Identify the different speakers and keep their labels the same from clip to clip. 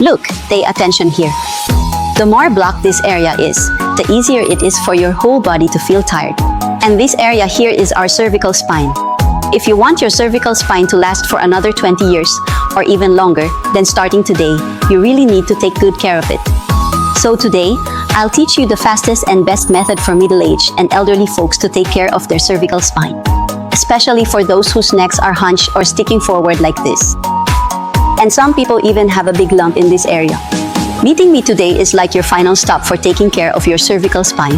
Speaker 1: Look, pay attention here. The more blocked this area is, the easier it is for your whole body to feel tired. And this area here is our cervical spine. If you want your cervical spine to last for another 20 years, or even longer, then starting today, you really need to take good care of it. So today, I'll teach you the fastest and best method for middle-aged and elderly folks to take care of their cervical spine, especially for those whose necks are hunched or sticking forward like this. And some people even have a big lump in this area. Meeting me today is like your final stop for taking care of your cervical spine.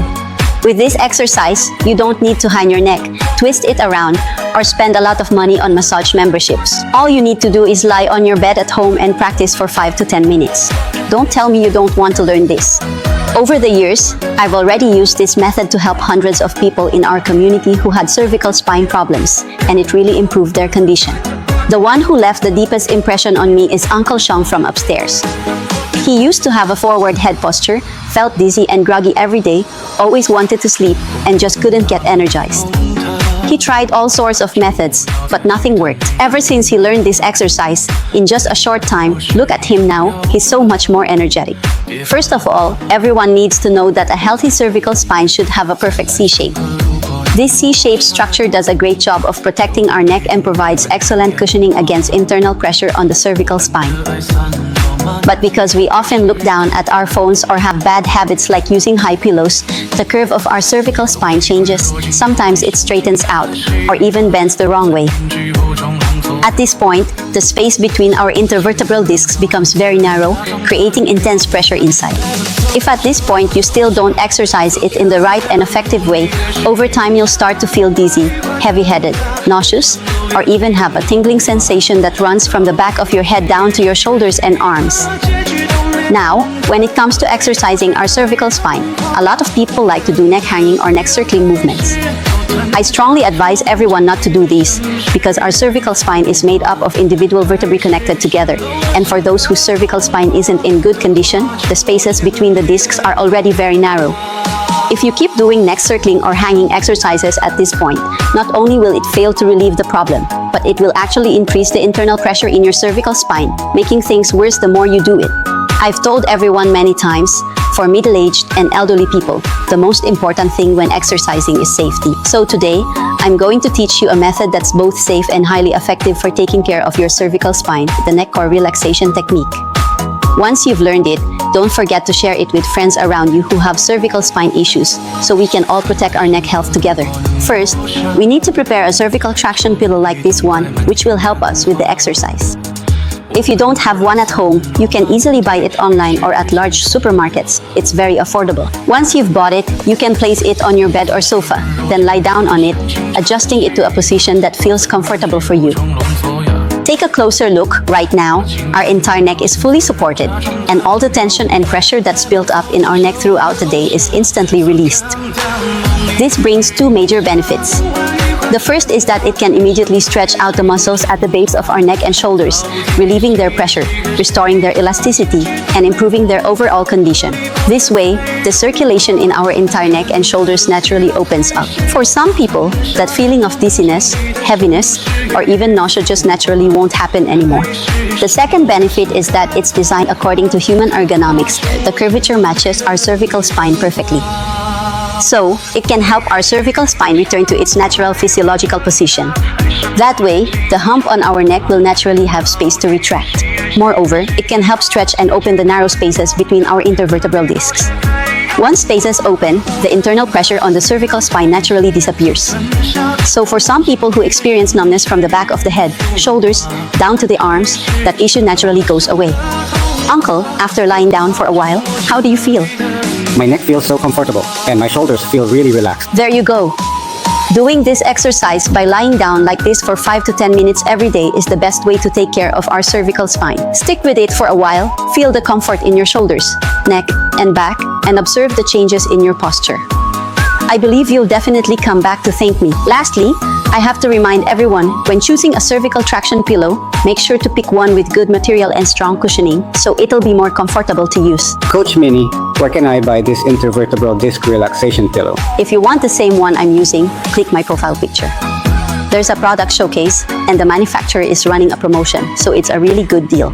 Speaker 1: With this exercise, you don't need to hang your neck, twist it around, or spend a lot of money on massage memberships. All you need to do is lie on your bed at home and practice for 5 to 10 minutes. Don't tell me you don't want to learn this. Over the years, I've already used this method to help hundreds of people in our community who had cervical spine problems, and it really improved their condition. The one who left the deepest impression on me is Uncle Sean from upstairs. He used to have a forward head posture, felt dizzy and groggy every day, always wanted to sleep, and just couldn't get energized. He tried all sorts of methods, but nothing worked. Ever since he learned this exercise, in just a short time, look at him now, he's so much more energetic. First of all, everyone needs to know that a healthy cervical spine should have a perfect C-shape. This C-shaped structure does a great job of protecting our neck and provides excellent cushioning against internal pressure on the cervical spine. But because we often look down at our phones or have bad habits like using high pillows, the curve of our cervical spine changes. Sometimes it straightens out or even bends the wrong way. At this point, the space between our intervertebral discs becomes very narrow, creating intense pressure inside. If at this point you still don't exercise it in the right and effective way, over time you'll start to feel dizzy, heavy-headed, nauseous, or even have a tingling sensation that runs from the back of your head down to your shoulders and arms. Now, when it comes to exercising our cervical spine, a lot of people like to do neck hanging or neck circling movements. I strongly advise everyone not to do these, because our cervical spine is made up of individual vertebrae connected together, and for those whose cervical spine isn't in good condition, the spaces between the discs are already very narrow. If you keep doing neck circling or hanging exercises at this point, not only will it fail to relieve the problem, but it will actually increase the internal pressure in your cervical spine, making things worse the more you do it. I've told everyone many times, for middle-aged and elderly people, the most important thing when exercising is safety. So today, I'm going to teach you a method that's both safe and highly effective for taking care of your cervical spine, the neck core relaxation technique. Once you've learned it, don't forget to share it with friends around you who have cervical spine issues, so we can all protect our neck health together. First, we need to prepare a cervical traction pillow like this one, which will help us with the exercise. If you don't have one at home, you can easily buy it online or at large supermarkets. It's very affordable. Once you've bought it, you can place it on your bed or sofa, then lie down on it, adjusting it to a position that feels comfortable for you. Take a closer look. Right now, our entire neck is fully supported, and all the tension and pressure that's built up in our neck throughout the day is instantly released. This brings two major benefits. The first is that it can immediately stretch out the muscles at the base of our neck and shoulders, relieving their pressure, restoring their elasticity, and improving their overall condition. This way, the circulation in our entire neck and shoulders naturally opens up. For some people, that feeling of dizziness, heaviness, or even nausea just naturally won't happen anymore. The second benefit is that it's designed according to human ergonomics. The curvature matches our cervical spine perfectly. So, it can help our cervical spine return to its natural physiological position. That way, the hump on our neck will naturally have space to retract. Moreover, it can help stretch and open the narrow spaces between our intervertebral discs. Once spaces open, the internal pressure on the cervical spine naturally disappears. So for some people who experience numbness from the back of the head, shoulders, down to the arms, that issue naturally goes away. Uncle, after lying down for a while, how do you feel?
Speaker 2: My neck feels so comfortable, and my shoulders feel really relaxed.
Speaker 1: There you go. Doing this exercise by lying down like this for 5 to 10 minutes every day is the best way to take care of our cervical spine. Stick with it for a while, feel the comfort in your shoulders, neck, and back, and observe the changes in your posture. I believe you'll definitely come back to thank me. Lastly, I have to remind everyone, when choosing a cervical traction pillow, make sure to pick one with good material and strong cushioning, so it'll be more comfortable to use.
Speaker 2: Coach Minnie, where can I buy this intervertebral disc relaxation pillow?
Speaker 1: If you want the same one I'm using, click my profile picture. There's a product showcase, and the manufacturer is running a promotion, so it's a really good deal.